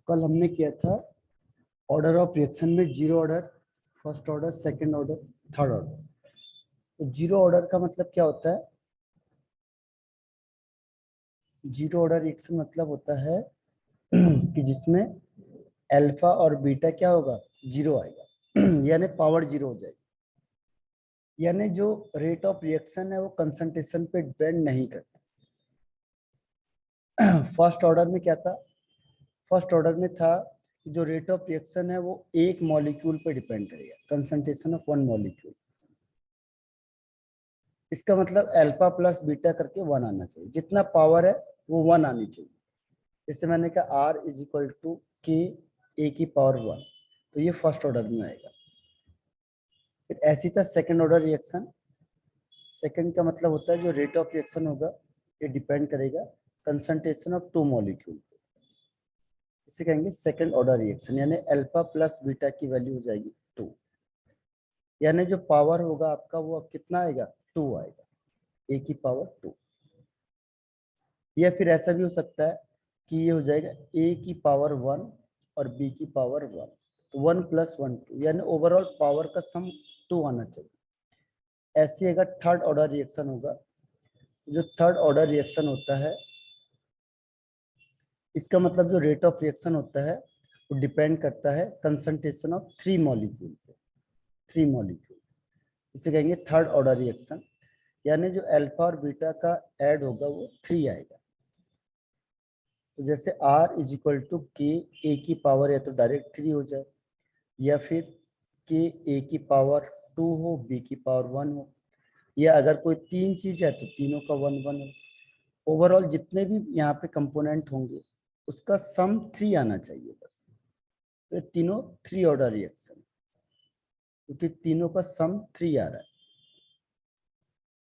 कल हमने किया था ऑर्डर ऑफ रिएक्शन में zero order, first order, second order, third order. तो जीरो ऑर्डर का मतलब क्या होता है? जीरो ऑर्डर रिएक्शन मतलब होता है कि जिसमें अल्फा और बीटा क्या होगा, जीरो आएगा यानी पावर जीरो हो जाएगी। यानी जो रेट ऑफ रिएक्शन है वो कंसंट्रेशन पे डिपेंड नहीं करता। फर्स्ट ऑर्डर में क्या था? फर्स्ट ऑर्डर में था कि जो रेट ऑफ रिएक्शन है वो एक मॉलिक्यूल पे डिपेंड करेगा, कंसंट्रेशन ऑफ वन मॉलिक्यूल। इसका मतलब अल्फा प्लस बीटा करके वन आना चाहिए, जितना पावर है वो वन आनी चाहिए। जैसे मैंने कहा आर इज इक्वल टू के ए की पावर वन, तो ये फर्स्ट ऑर्डर में आएगा। फिर ऐसी था सेकंड ऑर्डर रिएक्शन। सेकंड का मतलब होता है जो रेट ऑफ रिएक्शन होगा ये डिपेंड करेगा कंसंट्रेशन ऑफ टू मॉलिक्यूल। इसे कहेंगे सेकंड ऑर्डर रिएक्शन, यानी अल्फा प्लस बीटा की वैल्यू हो जाएगी 2, यानी जो पावर होगा आपका वो कितना आएगा, 2 आएगा, ए की पावर 2। या फिर ऐसा भी हो सकता है कि ये हो जाएगा ए की पावर 1 और बी की पावर 1, तो 1 + 1 2, यानी ओवरऑल पावर का सम 2 आना चाहिए। ऐसे अगर थर्ड ऑर्डर रिएक्शन होगा, जो थर्ड ऑर्डर रिएक्शन होता है इसका मतलब जो रेट ऑफ रिएक्शन होता है वो डिपेंड करता है कंसंट्रेशन ऑफ 3 मॉलिक्यूल पे, 3 मॉलिक्यूल। इसे कहेंगे थर्ड ऑर्डर रिएक्शन, यानी जो अल्फा और बीटा का ऐड होगा वो 3 आएगा। तो जैसे R इज इक्वल टू के ए की पावर या तो डायरेक्ट 3 हो जाए, या फिर के ए की पावर 2 हो, बी की पावर 1 हो, या अगर कोई तीन चीज है तो तीनों का 1 1 हो। ओवरऑल जितने भी यहाँ पे कंपोनेंट होंगे उसका सम 3 आना चाहिए बस। तो तीनों 3 ऑर्डर रिएक्शन, क्योंकि तीनों का सम 3 आ रहा है।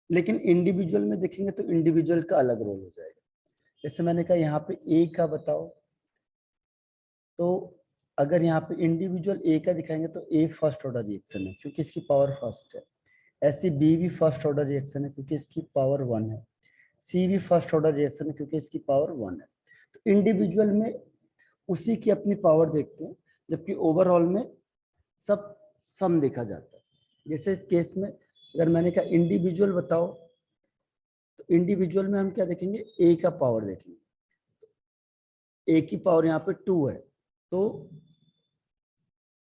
लेकिन इंडिविजुअल में देखेंगे तो इंडिविजुअल का अलग रोल हो जाएगा। जैसे मैंने कहा यहाँ पे ए का बताओ, तो अगर यहाँ पे इंडिविजुअल ए का दिखाएंगे तो ए फर्स्ट ऑर्डर रिएक्शन है क्योंकि इसकी पावर फर्स्ट है। ऐसे बी भी फर्स्ट ऑर्डर रिएक्शन है क्योंकि इसकी पावर 1 है। सी भी फर्स्ट ऑर्डर रिएक्शन है क्योंकि इसकी पावर 1 है। तो इंडिविजुअल में उसी की अपनी पावर देखते हैं, जबकि ओवरऑल में सब सम देखा जाता है। जैसे इस केस में अगर मैंने कहा इंडिविजुअल बताओ, तो इंडिविजुअल में हम क्या देखेंगे, ए का पावर देखेंगे। ए की पावर यहाँ पे 2 है, तो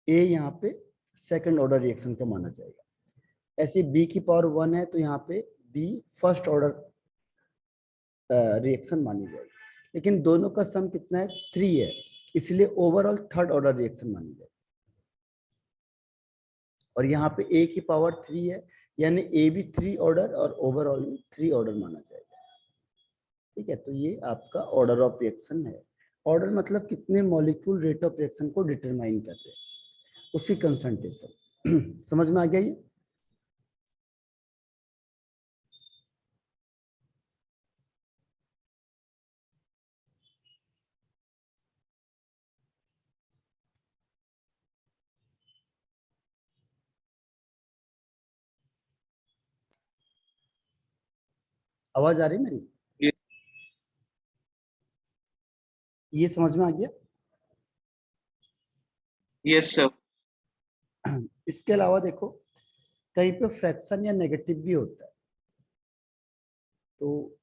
ए यहाँ पे सेकंड ऑर्डर रिएक्शन का माना जाएगा। ऐसे बी की पावर 1 है तो यहाँ पे बी फर्स्ट ऑर्डर रिएक्शन मानी जाएगी। लेकिन दोनों का सम कितना है, 3 है, इसलिए ओवरऑल थर्ड ऑर्डर रिएक्शन मानी जाएगी। और यहाँ पे ए की पावर 3 है, यानी ए भी 3 ऑर्डर और ओवरऑल भी 3 ऑर्डर माना जाएगा। ठीक है, तो ये आपका ऑर्डर ऑफ रिएक्शन है। ऑर्डर मतलब कितने मॉलिक्यूल रेट ऑफ रिएक्शन को डिटरमाइन कर रहे हैं, उसी कंसंट्रेशन। समझ में आ गया ये? आवाज आ रही मेरी? ये समझ में आ गया? Yes sir. इसके अलावा देखो कहीं पे फ्रैक्शन या नेगेटिव भी होता है, तो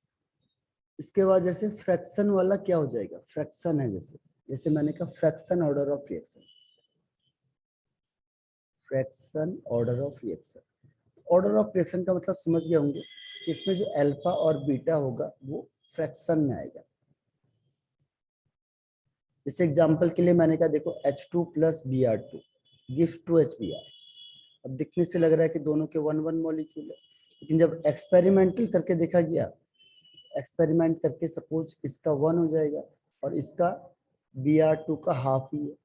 इसके बाद जैसे फ्रैक्शन वाला क्या हो जाएगा, फ्रैक्शन है जैसे जैसे मैंने कहा fraction order of reaction, fraction order of reaction. Order of reaction का मतलब समझ गए होंगे कि इसमें जो अल्फा और बीटा होगा वो फ्रैक्शन में आएगा। इस एग्जांपल के लिए मैंने कहा देखो H2 + Br2 गिव्स 2HBr। अब दिखने से लग रहा है कि दोनों के 1 1 मॉलिक्यूल है, लेकिन जब एक्सपेरिमेंटल करके देखा गया, एक्सपेरिमेंट करके सपोज इसका 1 हो जाएगा और इसका Br2 का हाफ ही है,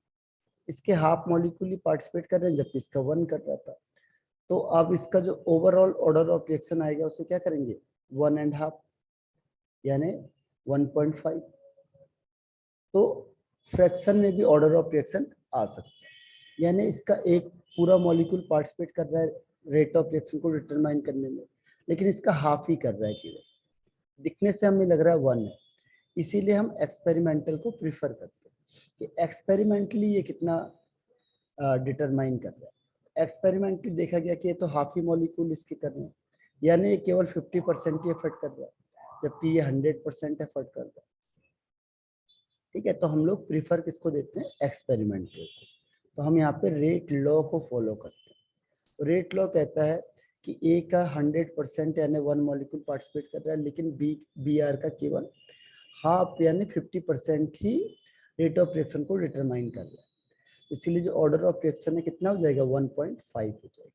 इसके हाफ मॉलिक्यूल ही पार्टिसिपेट कर रहे हैं जबकि इसका 1 कर रहा था। तो अब इसका जो ओवरऑल ऑर्डर ऑफ रिएक्शन आएगा उसे क्या करेंगे, 1.5 यानी 1.5। तो फ्रैक्शन में भी ऑर्डर ऑफ रिएक्शन आ सकता है, यानी इसका एक पूरा मॉलिक्यूल पार्टिसिपेट कर रहा है रेट ऑफ रिएक्शन को डिटरमाइन करने में, लेकिन इसका हाफ ही कर रहा है केवल। दिखने से हमें लग रहा है 1 है, इसीलिए हम एक्सपेरिमेंटल को प्रीफर करते हैं। कि एक्सपेरिमेंटली ये कितना डिटरमाइन कर रहा है। एक्सपेरिमेंटली देखा गया कि ये तो हाफ ही मॉलिक्यूल इसके कर रहे हैं, यानी ये केवल 50% ही एफर्ट कर रहा है, जबकि ये 100% एफर्ट कर रहा है। ठीक है, तो हम लोग प्रीफर किसको देते हैं, एक्सपेरिमेंट को। तो हम यहाँ पे रेट लॉ को फॉलो करते हैं। तो रेट लॉ कहता है कि ए का 100% यानी 1 मॉलिक्यूल पार्टिसिपेट कर रहा है, लेकिन बी आर का केवल हाफ यानी 50% ही रेट ऑफ रिएक्शन को डिटरमाइन कर रहा है। इसीलिए जो ऑर्डर ऑफ रिएक्शन है कितना हो जाएगा, 1.5 हो जाएगा।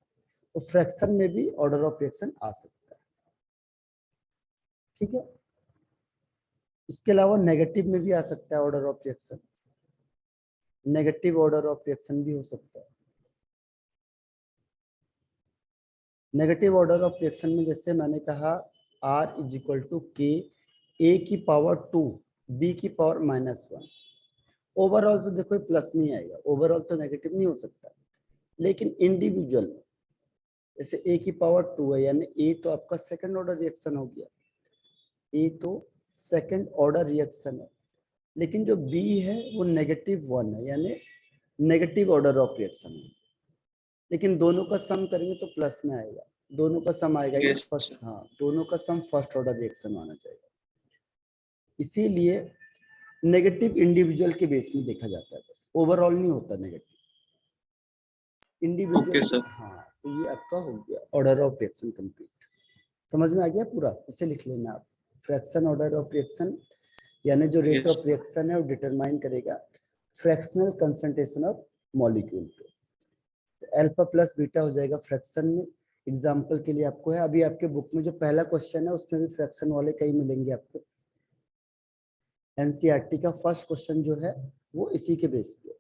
तो फ्रैक्शन में भी ऑर्डर ऑफ रिएक्शन आ सकता है। ठीक है, इसके अलावा नेगेटिव में भी आ सकता है order of reaction, negative order of reaction भी हो सकता है। नेगेटिव ऑर्डर ऑफ रिएक्शन में जैसे मैंने कहा R इज इक्वल टू के ए की पावर 2 बी की पावर -1। ओवरऑल तो देखो प्लस नहीं आएगा, ओवरऑल तो नेगेटिव नहीं हो सकता, लेकिन इंडिविजुअल जैसे ए की पावर 2 है, यानी ए तो आपका सेकंड ऑर्डर रिएक्शन हो गया, ए तो सेकंड ऑर्डर रिएक्शन है, लेकिन जो बी है वो -1 है, यानी नेगेटिव ऑर्डर ऑफ रिएक्शन है, लेकिन दोनों का सम करेंगे तो प्लस में आएगा, दोनों का सम आएगा ये फर्स्ट, हाँ दोनों का सम फर्स्ट ऑर्डर रिएक्शन आना चाहिए। इसीलिए नेगेटिव इंडिविजुअल के बेस में देखा जाता है, बस ओवरऑल नहीं होता नेगेटिव, इंडिविजुअल। हाँ, तो ये आपका हो गया ऑर्डर ऑफ रिएक्शन कंप्लीट। समझ में आ गया पूरा, इसे लिख लेना आप, फ्रैक्शन ऑर्डर ऑफ रिएक्शन यानी जो रेट ऑफ रिएक्शन है वो डिटरमाइन करेगा फ्रैक्शनल कंसंट्रेशन ऑफ मॉलिक्यूल पे। अल्फा प्लस बीटा हो जाएगा फ्रैक्शन में। एग्जांपल के लिए आपको है, अभी आपके बुक में जो पहला क्वेश्चन है उसमें भी फ्रैक्शन वाले कई मिलेंगे आपको। एनसीईआरटी का फर्स्ट क्वेश्चन जो है वो इसी के बेस पे।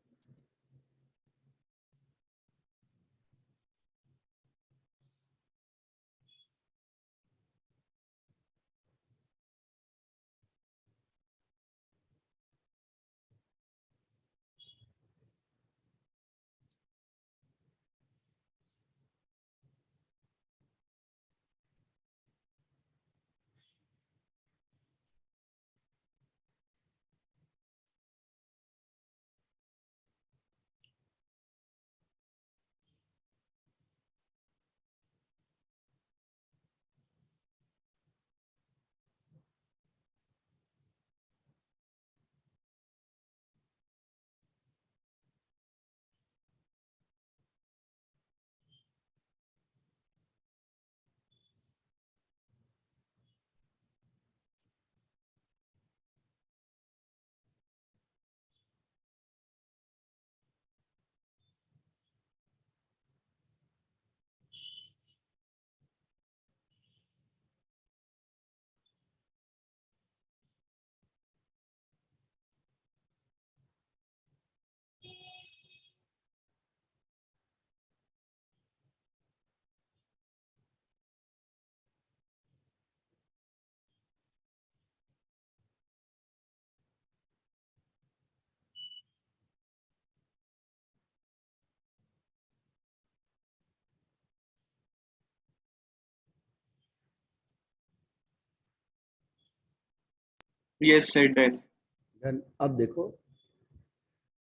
Yes sir, done. अब देखो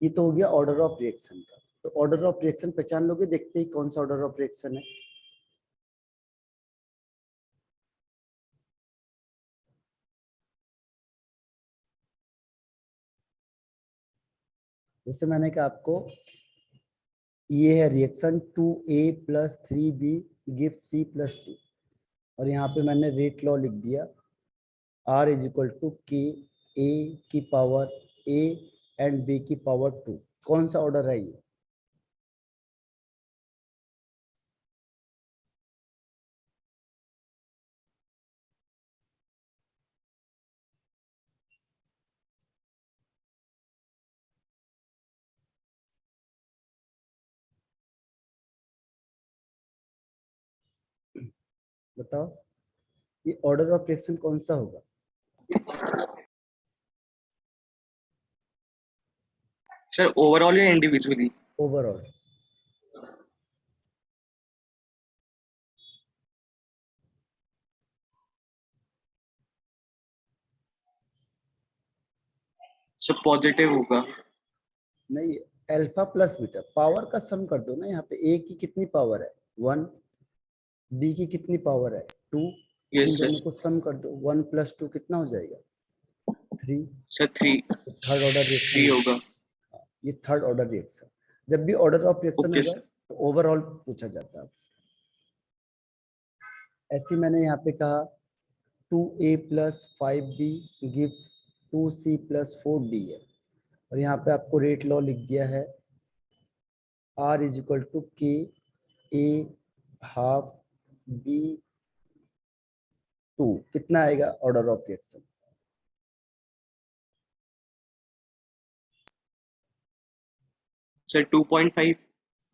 ये तो हो गया ऑर्डर ऑफ रिएक्शन का। तो ऑर्डर ऑफ रिएक्शन पहचान लोगे देखते ही कौन सा ऑर्डर ऑफ रिएक्शन है। जैसे मैंने कहा आपको ये है reaction 2A + 3B gives C + D, और यहाँ पे मैंने रेट लॉ लिख दिया R इज इक्वल टू के ए की पावर A एंड B की पावर 2। कौन सा ऑर्डर है ये, बताओ ये ऑर्डर ऑफ रिएक्शन कौन सा होगा। सर ओवरऑल या इंडिविजुअली? ओवरऑल। सर पॉजिटिव होगा। नहीं, अल्फा प्लस बीटा पावर का सम कर दो ना। यहाँ पे ए की कितनी पावर है 1, बी की कितनी पावर है 2, इन यस सर। दोनों को सम कर दो। 1 + 2 कितना हो जाएगा 3। सर 3 थर्ड ऑर्डर रिएक्शन होगा। ये थर्ड ऑर्डर रिएक्शन। जब भी ऑर्डर ऑफ रिएक्शन ओके होगा सर। तो ओवरऑल पूछा जाता है आपसे। ऐसे मैंने यहाँ पे कहा 2a + 5b gives 2c + 4d है, और यहाँ पे आपको रेट लॉ लिख दिया है R = K A ½ B 2। कितना आएगा ऑर्डर ऑफ रिएक्शन? सर 2.5।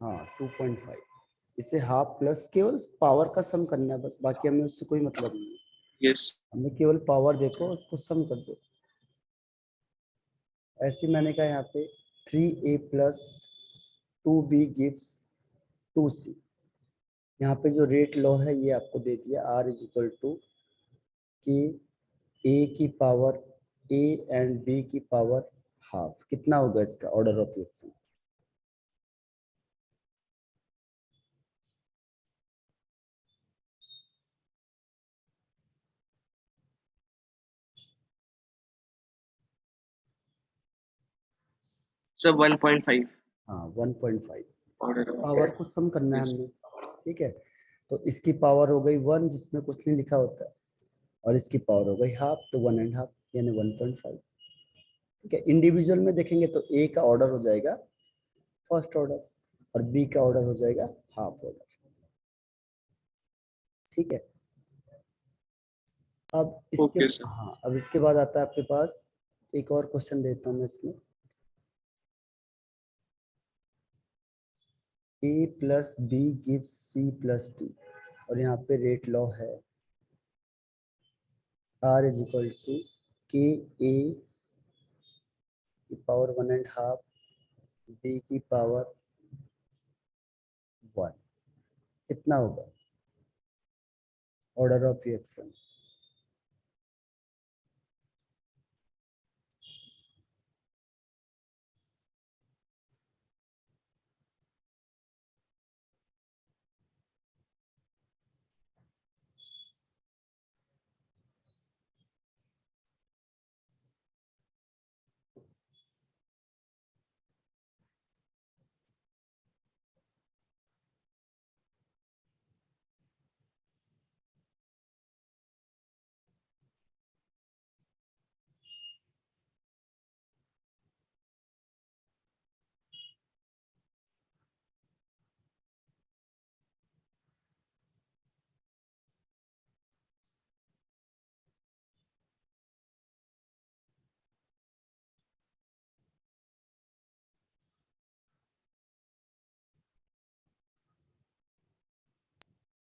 हाँ 2.5। इसे हाफ प्लस केवल पावर का सम करना है बस, बाकी हमें उससे कोई मतलब नहीं है। यस। हमें केवल पावर देखो, उसको सम कर दो। ऐसे मैंने कहा यहाँ पे 3a + 2b गिव्स 2c। यहाँ पे जो रेट लॉ है ये आपको दे दिया R = कि a की पावर a एंड b की पावर हाफ। कितना होगा इसका ऑर्डर ऑफ रिएक्शन? सर 1.5 हाँ 1.5। इस ऑर्डर पावर ऑफ। को सम करना है यस। हमने। ठीक है, तो इसकी पावर हो गई 1 जिसमें कुछ नहीं लिखा होता है, और इसकी पावर हो गई हाफ, तो 1.5 यानी 1.5। ठीक है, इंडिविजुअल में देखेंगे तो ए का ऑर्डर हो जाएगा फर्स्ट ऑर्डर, और बी का ऑर्डर हो जाएगा हाफ ऑर्डर। ठीक है, अब इसके ओके सर। हाँ अब इसके बाद आता है आपके पास एक और क्वेश्चन देता हूँ मैं इसमें। A + B gives C + D, और यहाँ पे रेट लॉ है R = K A की पावर 1.5 B की पावर 1। कितना होगा ऑर्डर ऑफ रिएक्शन?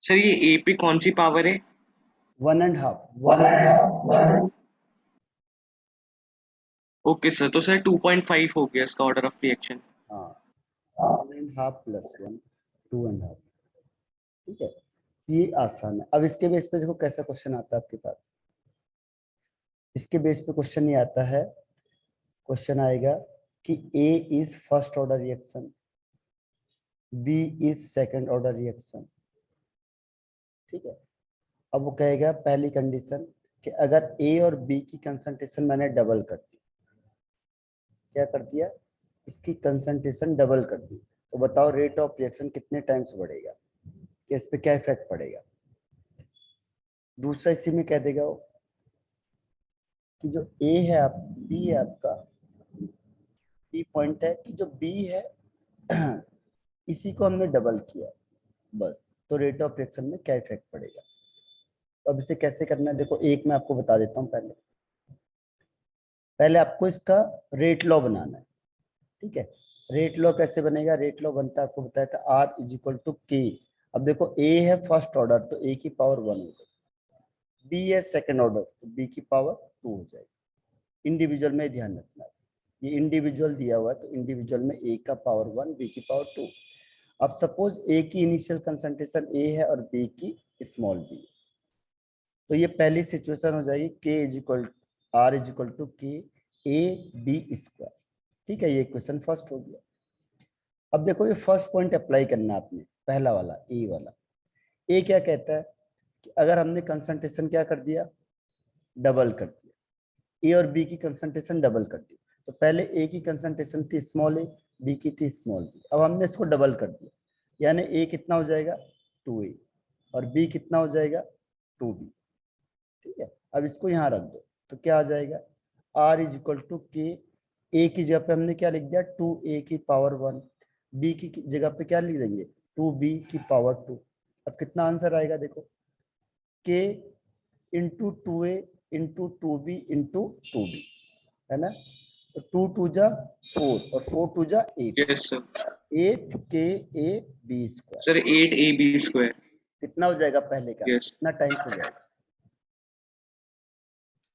सर ये ए पे कौन सी पावर है? 1.5 ओके सर, तो सर 2.5 हो गया इसका ऑर्डर ऑफ रिएक्शन। हाँ 1.5 + 1 2.5। ठीक है, ये आसान है। अब इसके बेस पे देखो कैसा क्वेश्चन आता है आपके पास। इसके बेस पे क्वेश्चन ये आता है, क्वेश्चन आएगा कि A is first order reaction, B is second order reaction. ठीक है, अब वो कहेगा पहली कंडीशन कि अगर A और B की कंसंट्रेशन मैंने डबल कर दी। क्या कर दिया? इसकी कंसंट्रेशन डबल कर दी, तो बताओ रेट ऑफ रिएक्शन कितने टाइम्स बढ़ेगा, कि इस पे क्या इफेक्ट पड़ेगा। दूसरा इसी में कह देगा वो कि जो A है आप B है आपका, B पॉइंट है कि जो B है इसी को हमने डबल किया बस, तो रेट ऑफ रिएक्शन में क्या इफेक्ट पड़ेगा। तो अब इसे कैसे करना है देखो, एक मैं आपको बता देता हूँ। पहले पहले आपको इसका रेट लॉ बनाना है। ठीक है, रेट लॉ कैसे बनेगा? रेट लॉ बनता है, आपको बताया था R = K। अब देखो A है फर्स्ट ऑर्डर तो A की पावर 1 हो गई, B है सेकंड ऑर्डर तो B की पावर 2 हो जाएगी। इंडिविजुअल में ध्यान रखना है, ये इंडिविजुअल दिया हुआ है तो इंडिविजुअल में A का पावर 1 B की पावर 2। अब सपोज A की इनिशियल कंसंट्रेशन A है और B की स्मॉल b है, तो ये पहली सिचुएशन हो जाएगी K = R = K A B²। ठीक है, ये क्वेश्चन फर्स्ट हो गया। अब देखो ये फर्स्ट पॉइंट अप्लाई करना है आपने, पहला वाला ए वाला। ए क्या कहता है कि अगर हमने कंसंट्रेशन क्या कर दिया, डबल कर दिया, ए और बी की कंसंट्रेशन डबल कर दी, तो पहले ए की कंसंट्रेशन थी स्मॉल ए, बी की थी स्मॉल बी, अब हमने इसको डबल कर दिया, यानी ए कितना हो जाएगा 2a और बी कितना हो जाएगा 2b। ठीक है, अब इसको यहाँ रख दो तो क्या आ जाएगा, r इज इक्वल टू के, ए की जगह पे हमने क्या लिख दिया 2a की पावर 1, बी की जगह पे क्या लिख देंगे 2b की पावर 2। अब कितना आंसर आएगा देखो, k into 2a into 2b into 2b, है ना। तो 2 टू जा 4 और 4 टू जा 8, यस सर। 8 के A B square. Sir 8ab² कितना हो जाएगा पहले का, यस कितना टाइम्स हो जाएगा,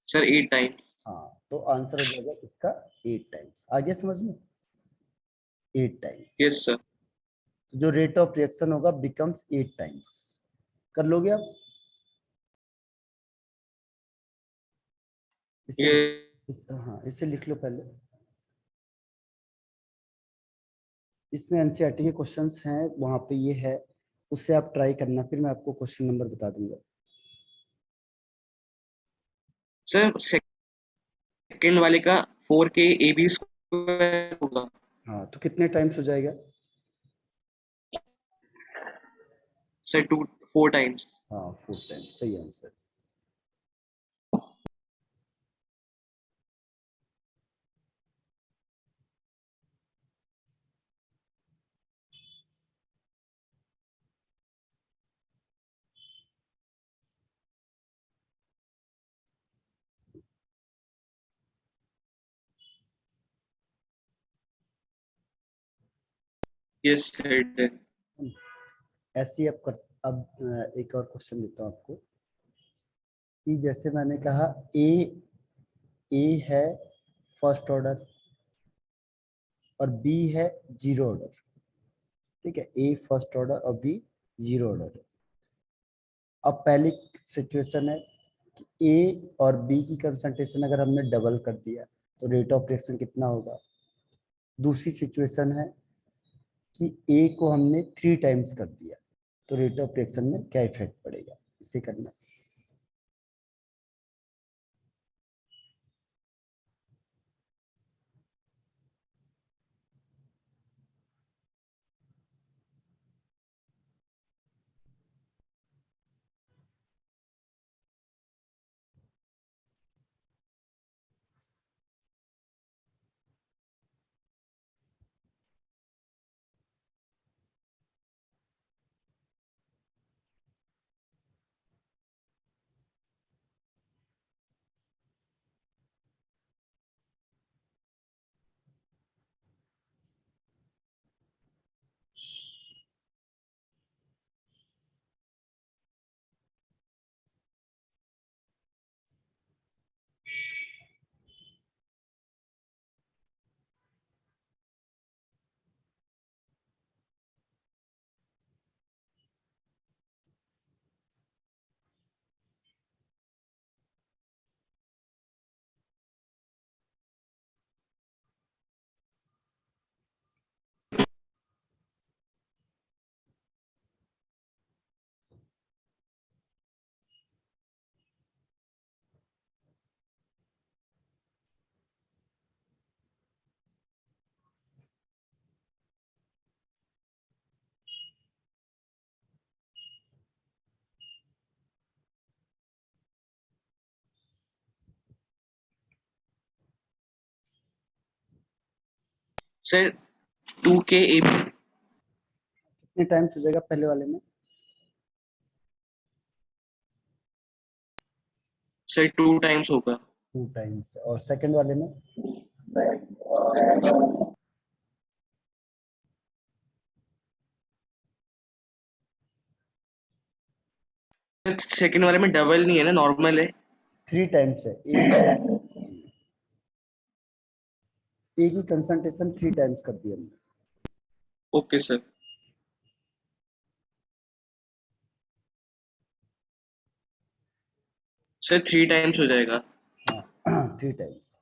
सर 8 टाइम्स। हाँ तो आंसर हो जाएगा इसका 8 टाइम्स। आगे समझ में, 8 टाइम्स। Yes sir. जो रेट ऑफ रिएक्शन होगा बिकम्स 8 टाइम्स। कर लोगे आप इसे, ये हाँ इसे लिख लो पहले। इसमें एनसीईआरटी के क्वेश्चंस हैं, वहां पे ये है, उससे आप ट्राई करना, फिर मैं आपको क्वेश्चन नंबर बता दूंगा। सर सेकंड वाले का 4k ab² होगा। हाँ तो कितने टाइम्स हो जाएगा, सर 4 टाइम्स। हाँ 4 टाइम्स, सही आंसर। Yes sir. ऐसे ही अब अब एक और क्वेश्चन देता हूँ आपको, कि जैसे मैंने कहा ए है फर्स्ट ऑर्डर और बी है जीरो ऑर्डर। ठीक है, ए फर्स्ट ऑर्डर और बी जीरो ऑर्डर। अब पहली सिचुएशन है कि ए और बी की कंसंट्रेशन अगर हमने डबल कर दिया तो रेट ऑफ रिएक्शन कितना होगा। दूसरी सिचुएशन है कि ए को हमने 3 टाइम्स कर दिया तो रेट ऑफ रिएक्शन में क्या इफेक्ट पड़ेगा, इसे करना है। Sir 2k ab। कितने टाइम्स हो जाएगा पहले वाले में, सर 2 टाइम्स होगा। 2 टाइम्स, और सेकंड वाले में सेकंड वाले में डबल नहीं है ना, नॉर्मल है। 3 टाइम्स है। ए की कंसंट्रेशन 3 टाइम्स कर दी हमने। Okay sir. सर 3 टाइम्स हो जाएगा। हाँ 3 टाइम्स।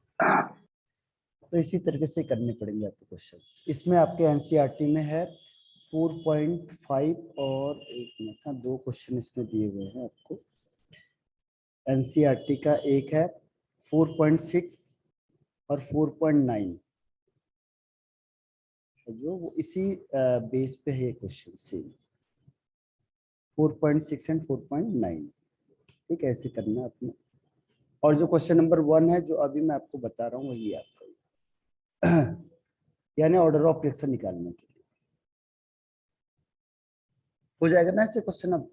तो इसी तरीके से करने पड़ेंगे आपको क्वेश्चंस। इसमें आपके एनसीईआरटी में है 4.5 और एक मिनट का 2 क्वेश्चन इसमें दिए हुए हैं आपको। एनसीईआरटी का एक है 4.6 और 4.9 जो वो इसी बेस पे है क्वेश्चन सेम 4.6 एंड 4.9। ठीक है, ऐसे करना है आपने। और जो क्वेश्चन नंबर 1 है जो अभी मैं आपको बता रहा हूँ वही है आपका यानी ऑर्डर ऑफ रिएक्शन निकालने के लिए हो जाएगा ना ऐसे क्वेश्चन। अब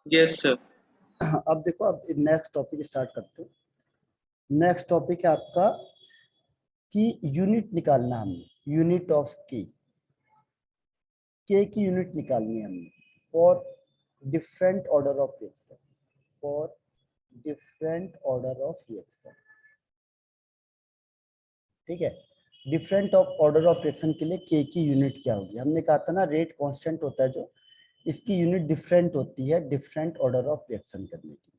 यस सर। अब देखो, अब नेक्स्ट टॉपिक स्टार्ट करते हैं। नेक्स्ट टॉपिक है आपका कि यूनिट निकालना हमने, यूनिट ऑफ के की यूनिट निकालनी है हमने for different order of reaction, for different order of reaction. ठीक है, different of order of reaction के लिए के की यूनिट क्या होगी। हमने कहा था ना रेट कांस्टेंट होता है जो, इसकी यूनिट डिफरेंट होती है डिफरेंट ऑर्डर ऑफ रिएक्शन करने की।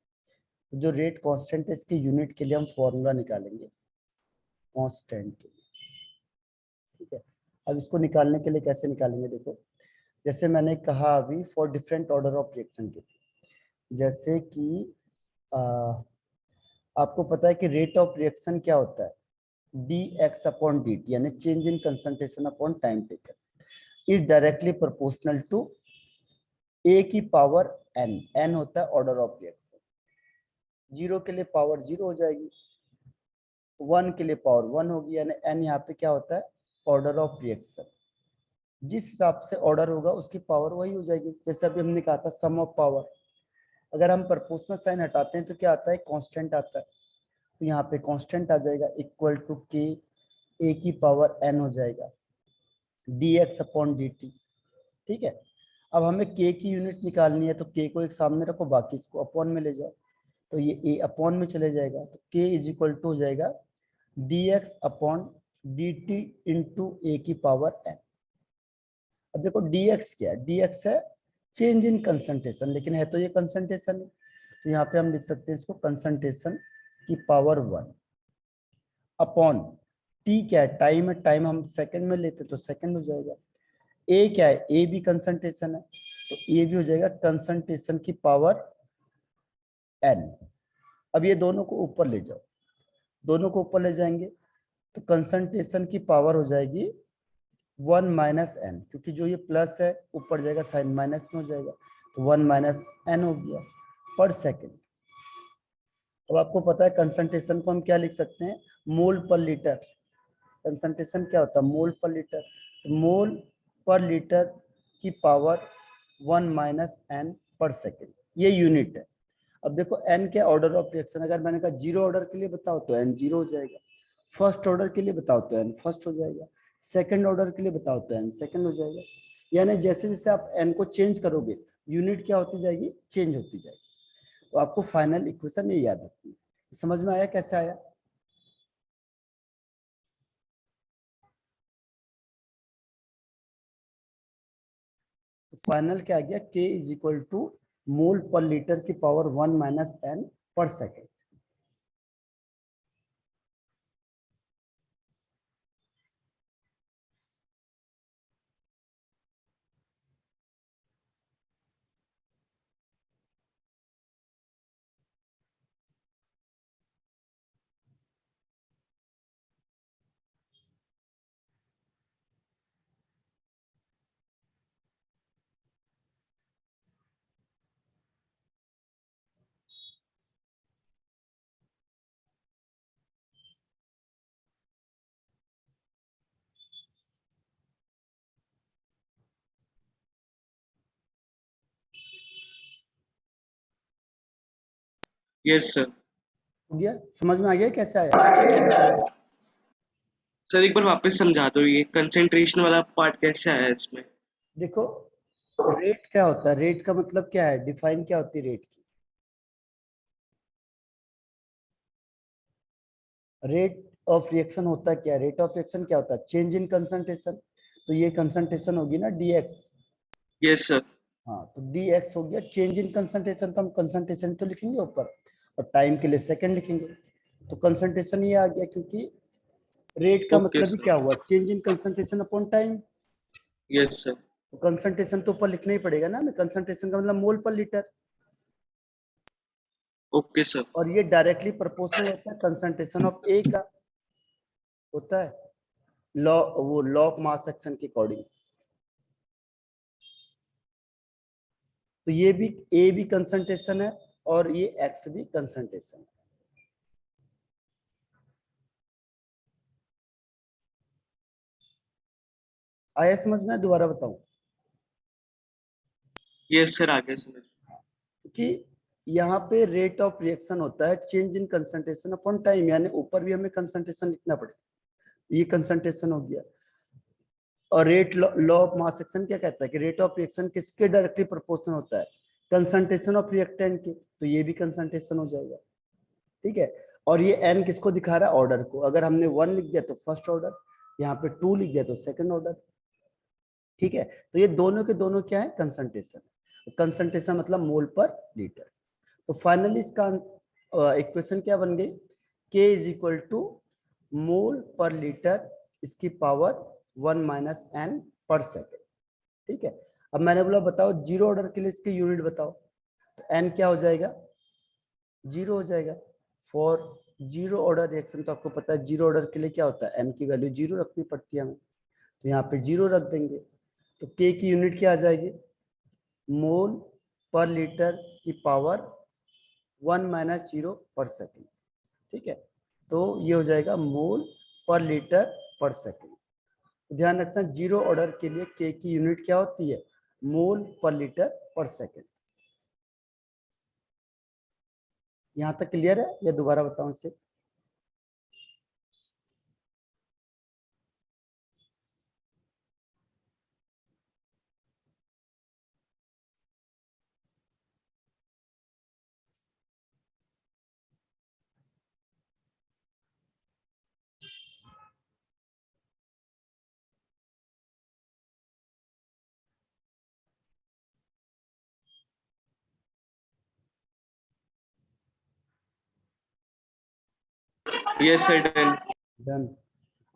तो जो रेट कांस्टेंट है इसकी यूनिट के लिए हम फॉर्मूला निकालेंगे कांस्टेंट के लिए। ठीक है, अब इसको निकालने के लिए कैसे निकालेंगे देखो, जैसे मैंने कहा अभी for different order of reaction के लिए, जैसे कि आपको पता है कि रेट ऑफ रिएक्शन क्या होता है, dx अपॉन dt यानी change in concentration upon time taken is directly proportional to a की पावर n। n होता है ऑर्डर ऑफ रिएक्शन, 0 के लिए पावर 0 हो जाएगी, 1 के लिए पावर 1 होगी, यानी n यहाँ पे क्या होता है ऑर्डर ऑफ रिएक्शन। जिस हिसाब से ऑर्डर होगा उसकी पावर वही हो जाएगी। जैसे अभी हमने कहा था सम ऑफ पावर, अगर हम प्रोपोर्शनल साइन हटाते हैं तो क्या आता है कांस्टेंट आता है, तो यहाँ पे कांस्टेंट आ जाएगा इक्वल टू के ए की पावर n हो जाएगा dx अपॉन dt। ठीक है, अब हमें k की यूनिट निकालनी है तो k को एक सामने रखो, बाकी इसको अपॉन में ले जाओ, तो ये a अपॉन में चले जाएगा, तो k इज इक्वल टू हो जाएगा dx अपॉन dt इंटू ए की पावर n। अब देखो dx क्या है, dx है चेंज इन कंसंट्रेशन, लेकिन है तो ये कंसंट्रेशन है, तो यहाँ पे हम लिख सकते हैं इसको कंसंट्रेशन की पावर 1 अपॉन टी क्या है टाइम है, टाइम हम सेकंड में लेते तो सेकंड हो जाएगा। ए क्या है, ए भी कंसंट्रेशन है तो ए भी हो जाएगा कंसंट्रेशन की पावर n। अब ये दोनों को ऊपर ले जाओ, दोनों को ऊपर ले जाएंगे तो कंसंट्रेशन की पावर हो जाएगी 1 माइनस एन, क्योंकि जो ये प्लस है ऊपर जाएगा साइन माइनस में हो जाएगा, तो 1 माइनस एन हो गया पर सेकेंड। अब आपको पता है कंसंट्रेशन को हम क्या लिख सकते हैं, मोल पर लीटर। कंसंट्रेशन क्या होता है, मोल पर लीटर, तो मोल पर लीटर की पावर 1 माइनस एन पर सेकेंड, ये यूनिट है। अब देखो एन के ऑर्डर ऑफ रिएक्शन, अगर मैंने कहा जीरो ऑर्डर के लिए बताओ तो एन जीरो हो जाएगा, फर्स्ट ऑर्डर के लिए बताओ तो एन फर्स्ट हो जाएगा, सेकंड ऑर्डर के लिए बताओ तो एन सेकंड हो जाएगा। यानी जैसे जैसे आप एन को चेंज करोगे यूनिट क्या होती जाएगी, चेंज होती जाएगी। तो आपको फाइनल इक्वेशन ये याद रखनी है। समझ में आया कैसे आया? तो फाइनल क्या आ गया, K इज इक्वल टू मोल पर लीटर की पावर 1 माइनस एन पर सेकेंड। Yes sir. हो गया, समझ में आ गया कैसे आया? सर एक बार वापस समझा दो, ये कंसंट्रेशन वाला पार्ट कैसे आया इसमें? देखो रेट क्या होता है, रेट का मतलब क्या है, डिफाइन क्या होती है रेट की, रेट ऑफ रिएक्शन होता है क्या, रेट ऑफ रिएक्शन क्या होता है, चेंज इन कंसंट्रेशन, तो ये कंसंट्रेशन होगी ना dx। Yes sir. हाँ तो dx हो गया चेंज इन कंसंट्रेशन, तो हम कंसंट्रेशन तो लिखेंगे ऊपर, और टाइम के लिए सेकंड लिखेंगे। तो कंसंट्रेशन ये आ गया, क्योंकि रेट का ओके मतलब ही सर। क्या हुआ, change in concentration upon time. Yes sir. तो कंसंट्रेशन तो ऊपर लिखना ही पड़ेगा ना, कंसंट्रेशन का मतलब मोल पर लीटर, ओके सर। और ये डायरेक्टली प्रोपोर्शनल होता है कंसंट्रेशन ऑफ ए का, होता है लॉ, वो लॉ ऑफ मास एक्शन के अकॉर्डिंग। तो ये भी ए भी कंसंट्रेशन है और ये एक्स भी कंसंट्रेशन है। आया समझ में? दोबारा बताऊं? यस सर, आगे समझ। क्योंकि यहाँ पे रेट ऑफ रिएक्शन होता है change in concentration upon time, यानी ऊपर भी हमें कंसंट्रेशन लिखना पड़ेगा। ये कंसंट्रेशन हो गया। और rate law of mass action क्या कहता है कि रेट ऑफ रिएक्शन किसके डायरेक्टली प्रोपोर्शनल होता है, कंसंट्रेशन ऑफ रिएक्टेंट के, तो ये भी कंसंट्रेशन हो जाएगा। ठीक है। और ये एन किसको दिखा रहा है, ऑर्डर को। अगर हमने 1 लिख दिया तो फर्स्ट ऑर्डर, यहाँ पे 2 लिख दिया तो सेकंड ऑर्डर। ठीक है। तो ये दोनों के दोनों क्या है, कंसंट्रेशन। कंसंट्रेशन मतलब मोल पर लीटर। तो फाइनली इसका इक्वेशन क्या बन गई, K इज इक्वल टू मोल पर लीटर इसकी पावर 1 माइनस एन पर सेकेंड। ठीक है। अब मैंने बोला बताओ जीरो ऑर्डर के लिए इसकी यूनिट बताओ, तो एन क्या हो जाएगा, जीरो हो जाएगा। फॉर जीरो ऑर्डर रिएक्शन तो आपको पता है जीरो ऑर्डर के लिए क्या होता है, एन की वैल्यू जीरो रखनी पड़ती है हमें, तो यहाँ पे जीरो रख देंगे। तो के की यूनिट क्या आ जाएगी, मोल पर लीटर की पावर 1 माइनस जीरो पर सेकेंड। ठीक है। तो ये हो जाएगा मोल पर लीटर पर सेकेंड। ध्यान रखना जीरो ऑर्डर के लिए के की यूनिट क्या होती है, मोल पर लीटर पर सेकेंड। यहां तक क्लियर है या दोबारा बताऊं इसे? Yes sir, done. डन।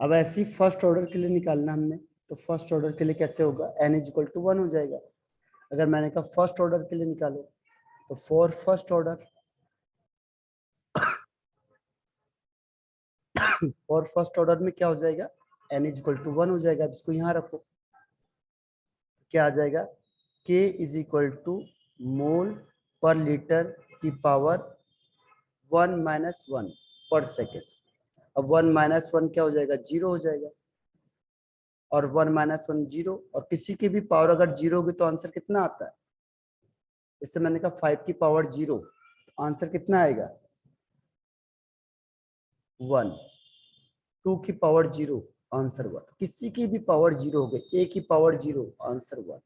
अब ऐसे ही फर्स्ट ऑर्डर के लिए निकालना हमने, तो फर्स्ट ऑर्डर के लिए कैसे होगा, एन इज इक्वल टू 1 हो जाएगा। अगर मैंने कहा फर्स्ट ऑर्डर के लिए निकालो, तो for first order, for first order में क्या हो जाएगा, एन इज इक्वल टू 1 हो जाएगा। अब इसको यहाँ रखो, क्या आ जाएगा, के इज इक्वल टू मोल पर लीटर की पावर 1 माइनस 1 पर सेकेंड। अब 1 माइनस 1 क्या हो जाएगा, जीरो हो जाएगा। और 1 माइनस 1 जीरो, और किसी की भी पावर अगर जीरो होगी तो आंसर कितना आता है, इससे मैंने कहा 5 की पावर जीरो, तो आंसर कितना आएगा, 1। 2 की पावर जीरो, आंसर 1। किसी की भी पावर जीरो हो गई, ए की पावर जीरो, आंसर 1।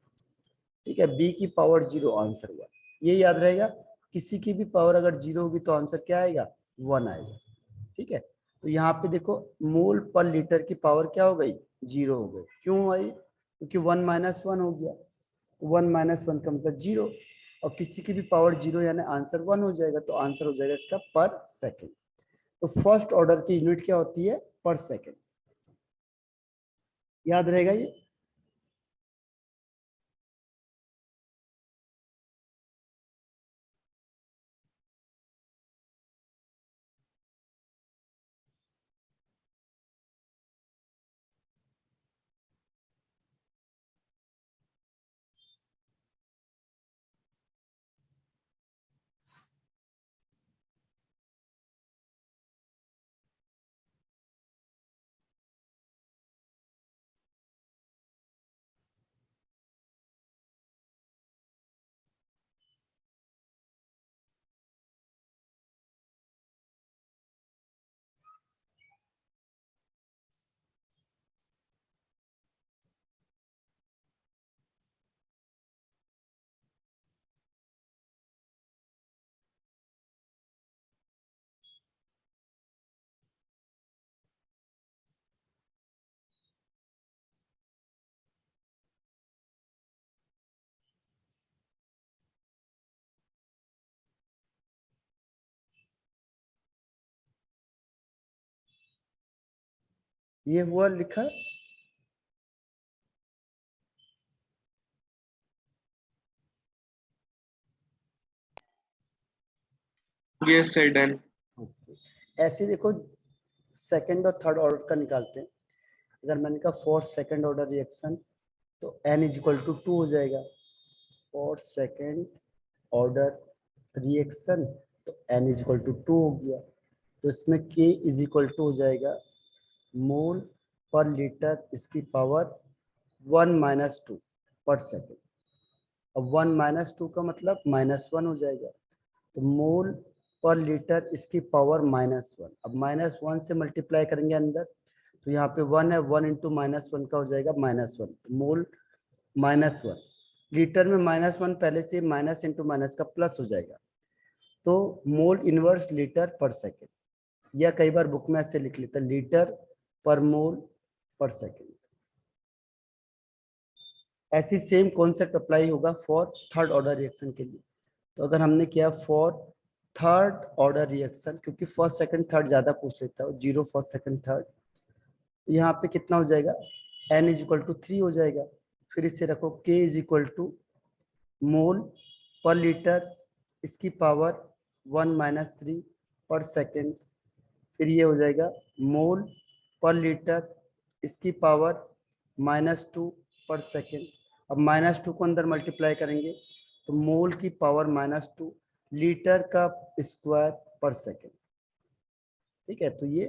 ठीक है। बी की पावर जीरो, आंसर 1। ये याद रहेगा, किसी की भी पावर अगर जीरो होगी तो आंसर क्या आएगा, 1 आएगा। ठीक है। तो यहाँ पे देखो मोल पर लीटर की पावर क्या हो गई, जीरो हो गई। क्यों आई, क्योंकि 1 माइनस 1 हो गया, 1 माइनस 1 का मतलब जीरो, और किसी की भी पावर जीरो यानी आंसर 1 हो जाएगा, तो आंसर हो जाएगा इसका पर सेकेंड। तो फर्स्ट ऑर्डर की यूनिट क्या होती है, पर सेकेंड। याद रहेगा ये। ये हुआ लिखा, यस सर, डन। ओके। ऐसे देखो सेकंड और थर्ड ऑर्डर का निकालते हैं। अगर मैंने कहा फॉर सेकंड ऑर्डर रिएक्शन तो n इज इक्वल टू 2 हो जाएगा। फॉर सेकंड ऑर्डर रिएक्शन तो n इज इक्वल टू 2 हो गया। तो इसमें k इज इक्वल टू हो जाएगा मोल पर लीटर इसकी पावर 1 माइनस 2 पर सेकेंड। अब 1 माइनस 2 का मतलब -1 हो जाएगा। तो मोल पर लीटर इसकी पावर -1। अब -1 से मल्टीप्लाई करेंगे अंदर, तो यहाँ पे 1 है, 1 इंटू -1 का हो जाएगा -1। मोल -1, लीटर में -1 पहले से माइनस इंटू माइनस का प्लस हो जाएगा। तो मोल इनवर्स लीटर पर सेकेंड, या कई बार बुक में ऐसे लिख लेता लीटर पर मोल पर सेकेंड। ऐसी सेम कॉन्सेप्ट अप्लाई होगा फॉर थर्ड ऑर्डर रिएक्शन के लिए। तो अगर हमने किया फॉर थर्ड ऑर्डर रिएक्शन, क्योंकि फर्स्ट सेकंड थर्ड ज्यादा पूछ लेता है, 0 फर्स्ट सेकंड थर्ड, यहाँ पे कितना हो जाएगा, n इज इक्वल टू 3 हो जाएगा। फिर इसे रखो k इज इक्वल टू मोल पर लीटर इसकी पावर 1 माइनस 3 पर सेकेंड। फिर ये हो जाएगा मोल पर लीटर इसकी पावर -2 पर सेकेंड। अब -2 को अंदर मल्टीप्लाई करेंगे तो मोल की पावर -2 लीटर का स्क्वायर पर सेकेंड। ठीक है, तो ये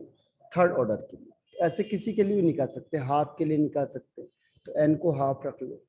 थर्ड ऑर्डर के लिए। ऐसे किसी के लिए भी निकाल सकते हैं, हाफ के लिए निकाल सकते हैं, तो n को हाफ रख लो।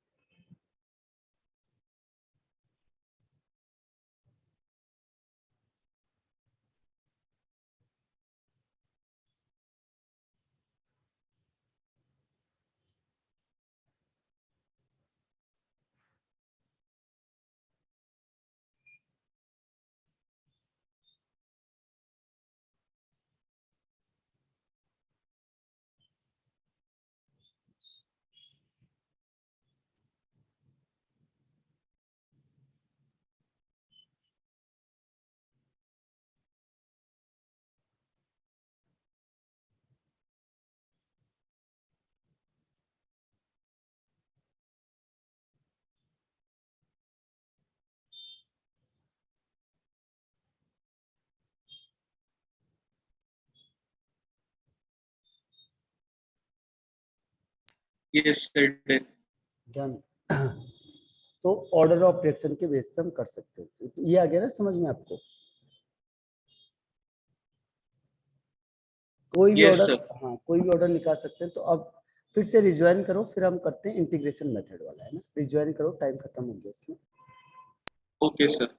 Yes sir, done. डन। तो ऑर्डर ऑफ रिएक्शन के बेस पे हम कर सकते हैं। तो ये आ गया ना समझ में आपको? कोई भी यस ऑर्डर, सर। हाँ कोई भी ऑर्डर निकाल सकते हैं। तो अब फिर से रिज्वाइन करो, फिर हम करते हैं इंटीग्रेशन मेथड वाला, है ना? रिज्वाइन करो, टाइम खत्म हो गया इसमें। Okay sir.